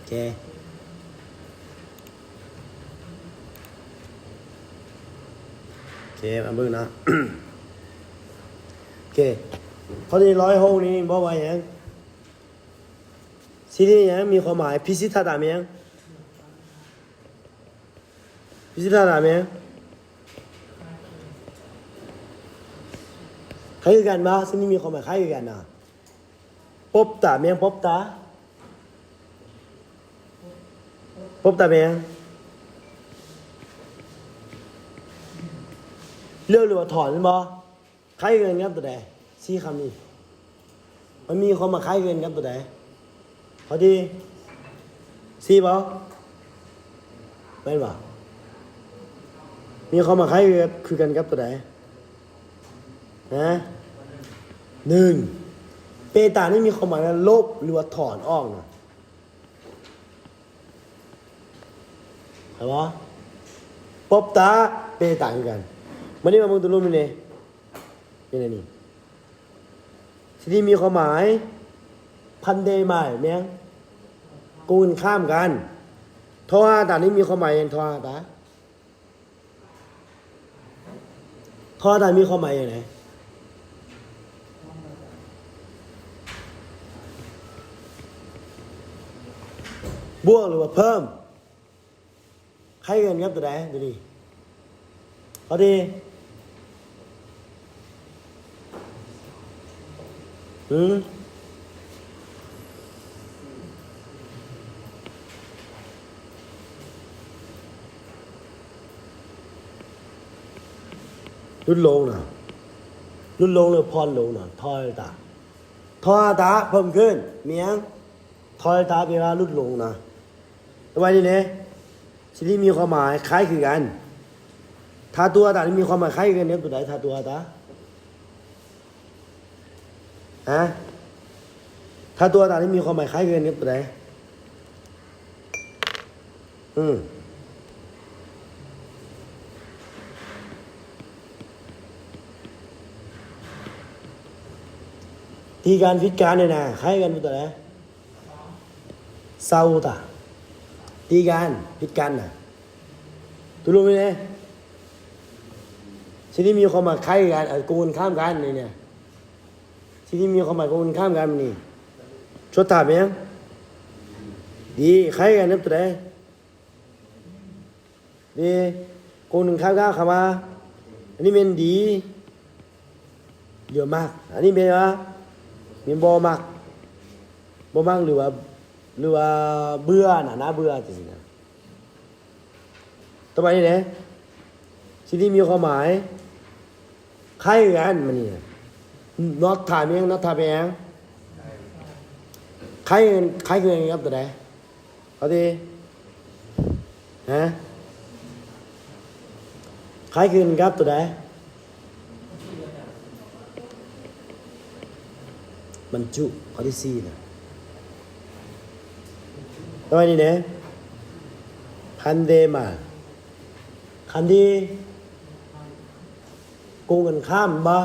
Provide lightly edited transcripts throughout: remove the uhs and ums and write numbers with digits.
เคมาเบิ่งนะ โอเคพอดี106นี้บอกว่าอย่างสิ่งนี้ยังมีความหมายพิสิทธาตามยังพิสิทธาตามยังคล้ายกันปะสิ่งนี้มีความหมายคล้ายกันนะปบตามยังปบตาปบตามยังเลือกหรือว่าถอนบ่คล้ายกันครับตัวใดสี่คำนี้มันมีความหมายคล้ายกันครับตัวใดพอดีสี่บ่ไม่บ่มีความหมายคล้ายกันคือกันครับตัวใดนะหนึ่งเปตานี่มีความหมายว่าลบหรือว่าถอนออกนะเห็นบ่ปบตาเปตาคือกันมันนี่มามึงตัวรู้มั้ยเนี่ยนี่นี่ทีนี้มีความหมายพันเดหมายแม่งกูนข้ามกันทอตานี่มีความหมายอย่างทอตาทอตามีความหมายอย่างไรบวกหรือว่าเพิ่มใครเงินครับตัวใดดูดิพอดีลดลงนะลดลงหรือพรลงนะทอยตาเพิ่มขึ้นเมียงทอยตาเป็นว่าลดลงนะตัวนี้เนี่ยสิ่งที่มีความหมายคล้ายคือกันถ้าตัวตาที่มีความหมายคล้ายกันเนี่ยตัวไหนถ้าตัวตาถ้าตัวตาที่มีความหมายคล้ายกันเนี่ยตัวไหนที่การพิจารณาเนี่ยนะคล้ายกันตัวไหนเศร้าตาที่การพิจารณาตัวรู้ไหมเนี่ยสิ่งที่มีความหมายคล้ายกันกูนข้ามกันเนี่ยสิ่งที่มีความหมายกูนข้ามกันมันนี่ชดถามยังดีคล้ายกันนับตัวไหนดีกูนข้ามกันคำว่าอันนี้เป็นดีเยอะมากอันนี้เป็นว่ามีบ่มากหรือว่าเบื่อน่าเบื่อจริงๆนะต่อไปนี่เนี่ยสิ่งที่มีความหมายคล้ายกันมันนี่น็อตถามยังน็อตถามยังคล้ายกันครับตัวใดเอาดิฮะคล้ายกันครับตัวใดบรรจุข้อที่สี่นะต่อไปนี่เนี่ยพันเดมาคำที่กูกันข้ามบ่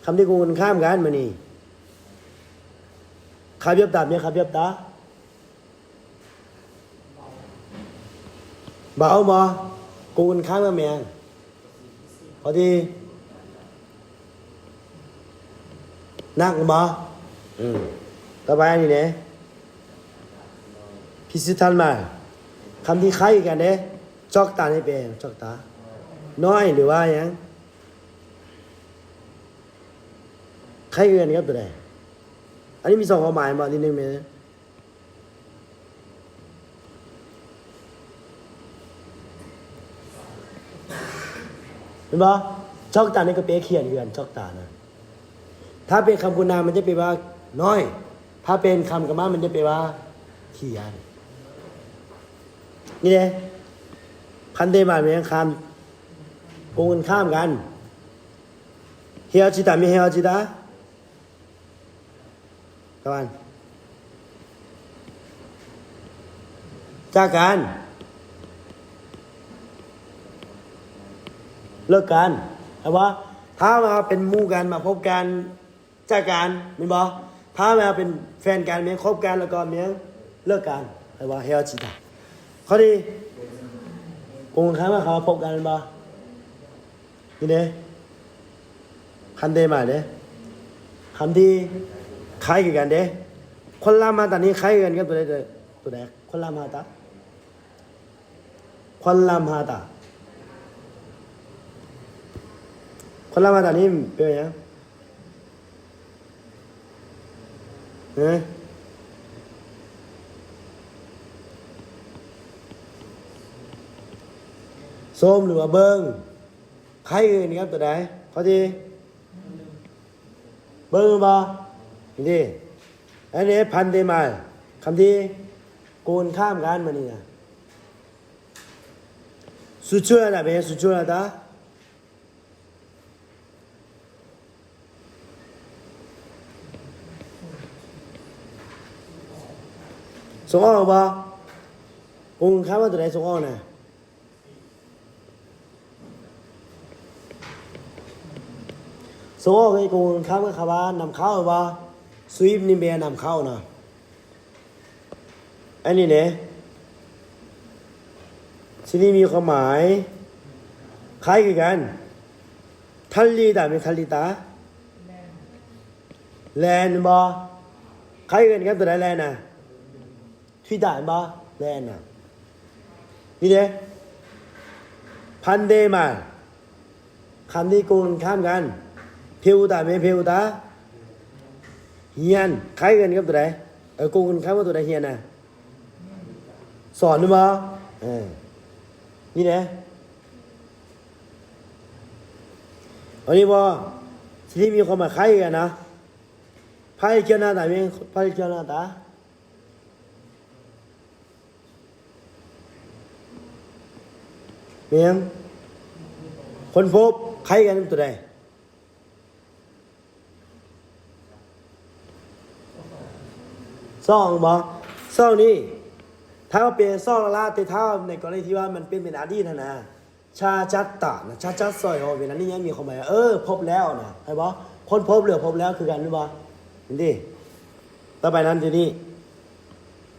คำที่กูกันข้ามกันมานี่ขับยับตาเนี่ยขับยับตาบ่เอาบ่กูกันข้ามกับแมงพอดีนักบ่ต่อไปนี่เนี่ยพิสิทธันมาคำที่คล้ายกันเนี่ยจอกตาในเป็นจอกตาน้อยหรือว่าอย่างคล้ายกันครับตัวใดอันนี้มีสองความหมายมานิดนึงไหมเห็นปะจอกตานี่ก็เป๊ะเขียนกันจอกตานะถ้าเป็นคำคุณนามมันจะแปลว่าน้อยถ้าเป็นคำกรรมะมันจะแปลว่าเขียนนี่เลยพันเดมาเป็นคำกูกันข้ามกันเฮียจิตามีเฮียจิตาkawanจากกันเลิกกันแต่ว่าถ้ามาเป็นหมู่กันมาพบกันจากกันมีบ่ถ้ามาเป็นแฟนกันเมียคบกันแล้วก็เมียเลิกกัน hayว่า 헤어지다 ข้อที่กูกันข้ามเขาพบกันบ่นี่เด้คันเดมาเด้คำที่คล้ายกันเด้คนละมาตอนนี้คล้ายกันกับตัวใดคนละมาตาคนละมาตาคนละมาตานี้เป็นยังส้มหรือว่าเบิ้งใครอื่นครับตัวใดข้อที่เบิ้งบ่นี่อันนี้พันเดมาคำที่โกนข้ามกันมานี่นะสุดช่วยนะเป็นสุดช่วยนะตาส่งออกบ่โกนข้ามว่าตัวไหนส่งออกนะส่งออกไอ้โกนข้ามกับคำว่านำเข้าบ่สวีปนี่เป็นนำเข้านะอันนี้เนี่ยที่นี่มีความหมายคล้ายกันทัลลีตาไม่ทัลลีตาแลนบ่คล้ายกันครับตัวไหนแลนน่ะที่ด่านบ่แลนน่ะนี่เนี่ยพันเดมาคำที่โกงข้ามกันเพวตาไม่เพวตาเฮียนคล้ายกันครับตัวไหนโกงข้ามว่าตัวไหนเฮียนน่ะสอนหรือเปล่านี่นะอันนี้ว่าที่นี่มีความหมายคล้ายกันนะพายเจ้าหน้าตาเป็นพายเจ้าหน้าตาเมียงคนพบคล้ายกันตัวใดซ่องบ่ซ่องนี่ถ้าเป็นซ่องละแต่ถ้าในกรณีที่ว่ามันเป็นอดีตนะชาจัตตะนะชาจัตซอยเวลานี้ยังมีความหมายพบแล้วนะใช่ปะคนพบหรือพบแล้วคือกันหรือเปล่าเห็นดิต่อไปนั้นทีนี้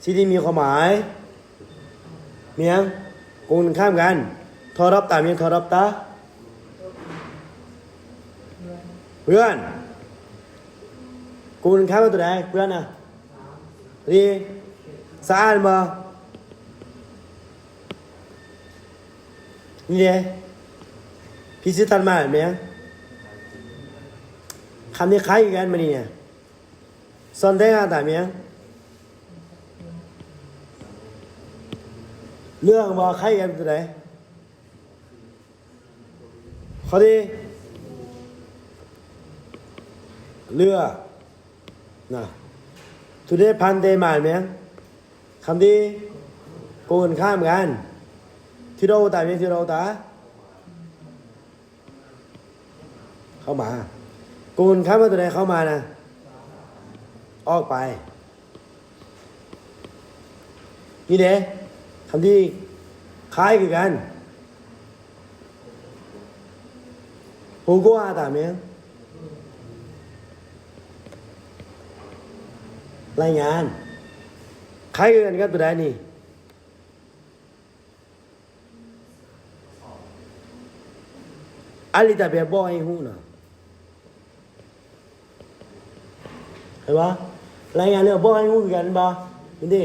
ที่นี่มีความหมายเมียงกูนข้ามกันทอรับตาเมียงทอรับตาเพื่อนกูนข้ามกันตัวไหนเพื่อนนะดีสะอาดมานี่เนี่ยพิซิตันมาเห็นไหมคำนี้คล้ายกันมาเนี่ยสอนได้งานแต่เมียเรื่องมาคล้ายกันตัวไหนข้อที่เรือนะทุเรศพันเดมาเห็นไหมคำที่โกนข้ามกันที่เราตาเป็นที่เราตาเข้ามาโกนข้ามมาตัวไหนเข้ามานะออกไปนี่เด้คำที่คล้ายกันโฮโกอาตาเมียรายงานคล้ายกันครับตัวใดนี่อะไรแต่แบบบอกให้หูนะเห็นปะรายงานเรื่องบอกให้หูกันปะเห็นดิ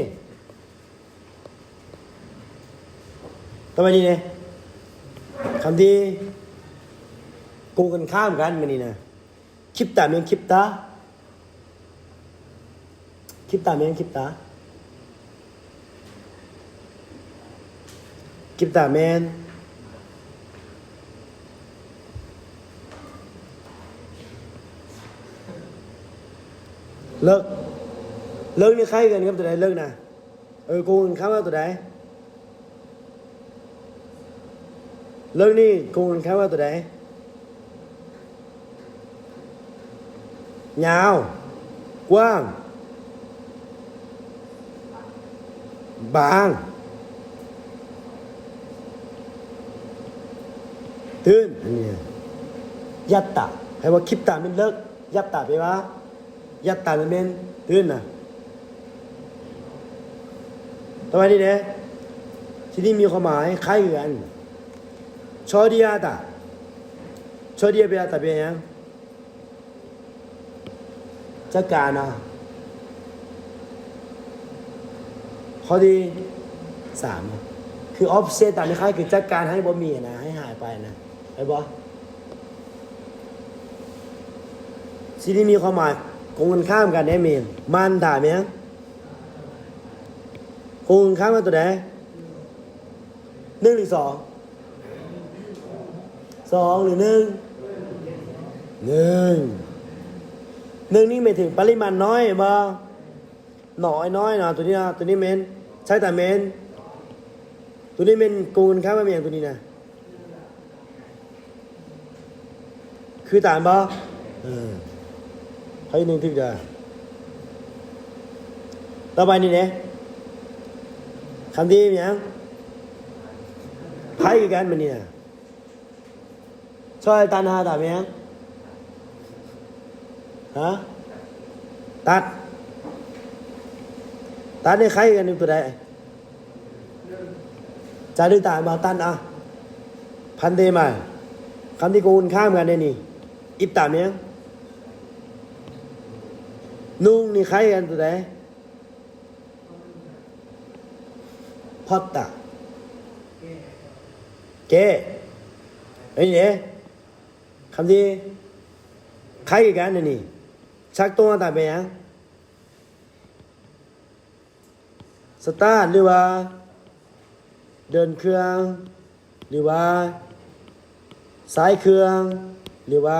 ต่อไปนี่เนี่ยคำที่โกงกันข้ามกันมันนี่นะคลิปตาเมียงคลิปตาคลิปตาเมียงคลิปตาคลิปตาเมียงเลิกนี่ใครกันครับตัวใดเลิกนะกูกันข้ามว่าตัวใดเลิกนี่กูกันข้ามว่าตัวใดยาวกว้างบางตื้นนี่ยัตตาให้ว่าคลิปตามันเลิกยัตตาไปวะยัตตามันเป็นตื้นนะต ต่อไปนี่เนี่ยที่นี่มีความหมายคล้ายกันชอดียาตาชอดียาเปียตาเป็นยังจัดการนะข้อที่สามคือ offset ตามนี้คล้ายคือจัดการให้บ่มีนะให้หายไปนะไอ้บอที่นี่มีความหมายคงกันข้ามกันได้เมนมันด่าไหมฮะคงกันข้ามกันตัวไหนหนึ่งหรือสองสองหรือหนึ่งหนึ่งหนึ่งนี่หมายถึงปริมาณน้อยบ่น้อยนะตัวนี้นะตัวนี้เมนใช่แต่เมนตัวนี้เมนคงกันข้ามกันอย่างตัวนี้นะคือต่างบ่ให้หนึ่งถึงจะต่อไปนี่เนี่ยคำที่ยังไพ่กันมันเนี่ยช่วยตันหาตัดไหมยังฮะตัดนี่ใครกันตัวใดจะได้ตายมาตันอ่ะพันเดมาคำที่กูนข้ามกันเนี่ยนี่อิบตัดไหมยังนุ่งนี่ใครกันตัวใดพอดตาเก๋ไอ้เนี่ยคำที่ใครกันนี่ชักตัวตาไปยังสตาร์ทหรือว่าเดินเครื่องหรือว่าสายเครื่องหรือว่า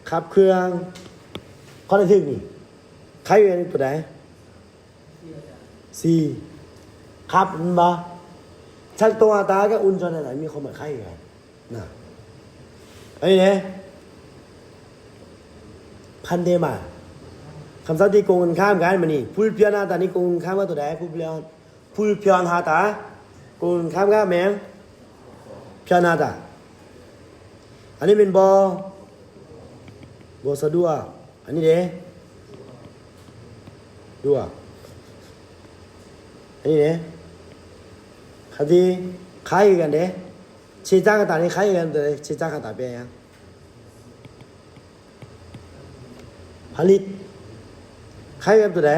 ขับเครื่องข้อที่ถึงนี่ใครกันตัวไหนสี่ขับมันบ่ชักตัวตาก็อุ่นจนไหนมีคนมาใครกันนะไอ้เนี่ยพันเดมาคำสั่งที่โกงกันข้ามกันมานี่พูดเพียนาตานี่โกงข้ามว่าตัวไหนพูดเพียนหาตาโกงข้ามกันแมงเพียนาตาอันนี้เป็นบสะดวกอันนี้เด้ดัวอันนี้เด้คดีใครกันเด้ชีจ้างกันตานี่ใครกันตัวชีจ้างกันตาเป็นยังผลิตใครกันตัวไหน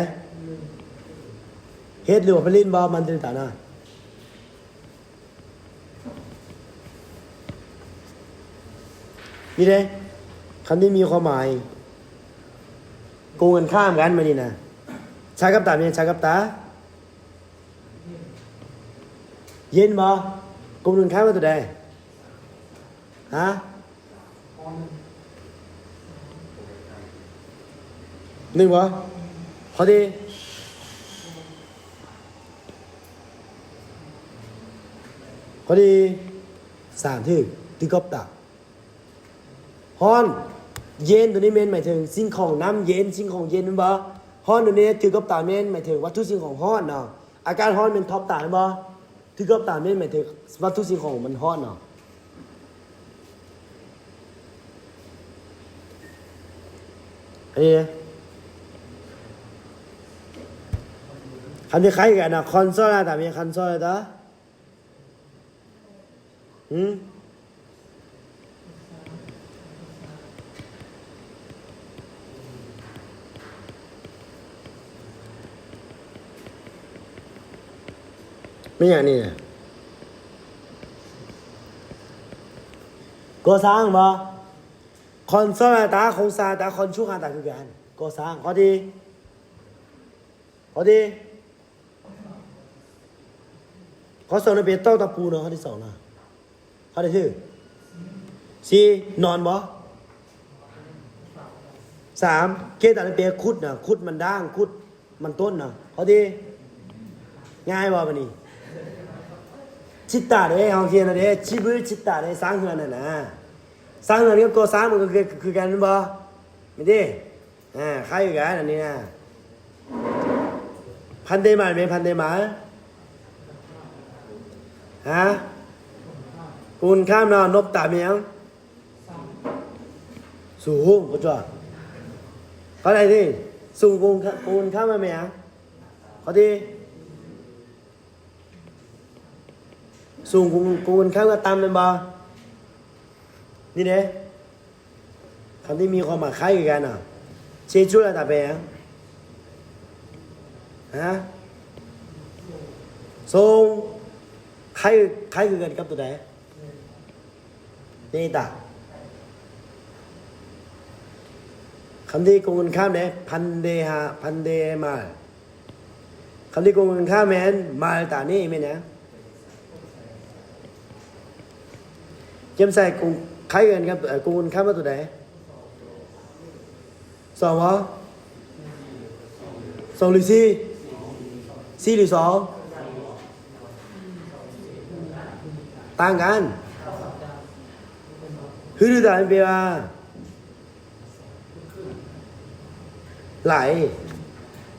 เฮ็ดหรือว่าผลิตบ่มันติดตานะนี่เด้คำนี้มีความหมายโกงกันข้ามกันมานี่นะชายกับตาเป็นชายกับตาเย็นบ่โกงกันข้ามกันตัวใดฮะหนึ่งบ่พอดีสามที่กบตาฮอนเย็นตัวนี้เมนหมายถึงสิ่งของน้ำเย็นสิ่งของเย็นมันบ่ฮอนตัวนี้ถือกับตาเมนหมายถึงวัตถุสิ่งของฮอนเนาะอาการฮอนเป็นท็อปตาบ่ถือกับตาเมนหมายถึงวัตถุสิ่งของมันฮอนเนาะอันนี้คำที่คล้ายกันนะคอนโซลแต่มีคอนโซลอะไรต่อไม่อย่างนี้เนี่ยก่อสร้างบ่คอนโซลตาของซาตาคอนชูคาตาคือกันก่อสร้างข้อดีข้อสองเนี่ยเป็นเต้าตะปูเนาะข้อที่สองนะข้อที่สี่นอนบ่สามเกตอะไรเปียคุดนะคุดมันด่างคุดมันต้นนะข้อที่ง่ายบ่ปะนี่จิตตาเด้เอาเขียนนะเด้ชีวิตจิตตาเด้สร้างเฮือนน่ะนะสร้างเฮือนนี่ก็สร้างมันก็คือกันบ่ไม่ได้ใครอยู่กันอันนี้นะพันเดมาไหมพันเดมาฮะปูนข้ามนอนนบตาเมียงสูงก็จ่อเขาอะไรที่สูงปูนข้ามมาเมียงเขาที่ สูงกูกันข้ามกับต่ำเป็นบ่นี่เด้คำที่มีความหมายคล้ายกันอ่ะเชื่อช่วยอะไรไปฮะสูงคล้ายกันกับตัวใดนี่ตาคำที่กูกันข้ามเนี่ยพันเดมาคำที่กูกันข้ามแมนมาตานี่ไม่เนี่ยเจมใส่กูคล้ายกันครับกูกันข้ามว่าตัวใดสองวะสองหรือสี่หรือสองต่างกันฮือดูแต่เป็นว่าไหล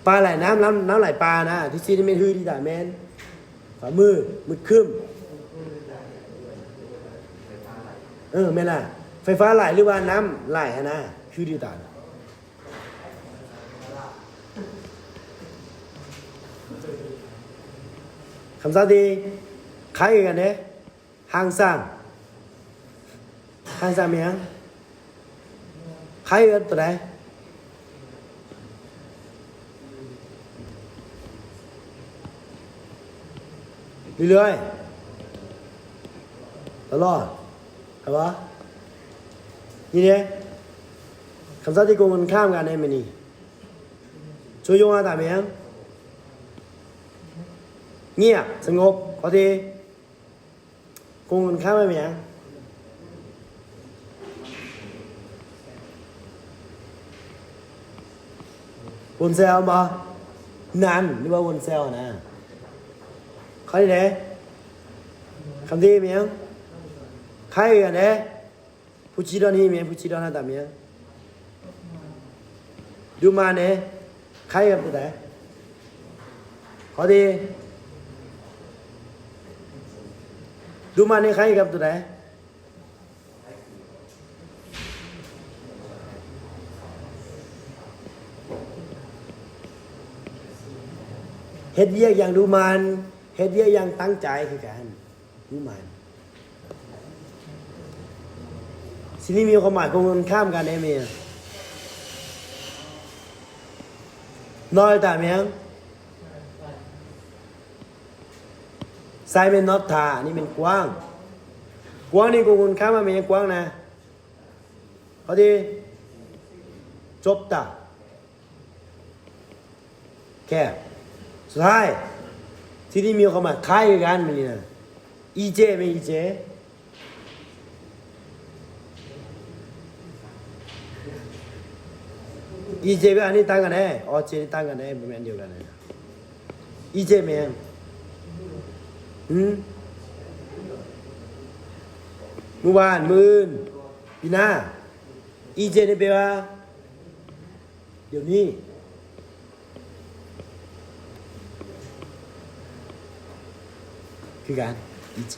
ปลาไหลน้ำไหลปลานะที่ซีนี่ไม่ฮือดีแต่แมนฝ่ามือคืมไม่ล่ะไฟฟ้าไหลหรือว่าน้ำไหลนะฮือดีแต่คำสั่งดีคล้ายกันเนี่ยห้างสร้างมียังคล้ายกันตัวไหนเรื่อยๆตลอดใช่ปะนี่เนี่ยคำสั่งที่โกงกันข้ามกันเนี่ยมันนี่ช่วยโยงอะไรไหมยังเงียบสงบพอดีกูมันข้ามไปไหมยังวนเซลมานานหรือว่าวนเซลนะเขาที่ไหนคำที่มียังใครกันเนี่ยผู้ชี้ดอนนี่มีผู้ชี้ดอนนั่นแต่มียังดูมาเนี่ยใครกับตัวไหนเขาที่ดูมาในใครกับตัวไหนเฮ็ดเยียกอย่างดูมันเฮ็ดเยียกอย่างตั้งใจคือกันดูมันสิ่งนี้มีความหมายตรงกันข้ามกันได้ไหมน้อยแต่เมียงไซเป็นน็อตทานี่เป็นกว้างนี่กูคุณข้ามมาเป็นกว้างนะเขาดีจบตาแค่สุดท้ายที่นี่มีความหมายคล้ายกันมันนี่นะอีเจเป็นอีเจเป็นอันนี้ต่างกันแน่ออเจนี่ต่างกันแน่เป็นอันเดียวกันนะอีเจเป็นเมื่อวานมื่นปีหน้าอีเจนี่แปลว่าเดี๋ยวนี้คือการอีเจ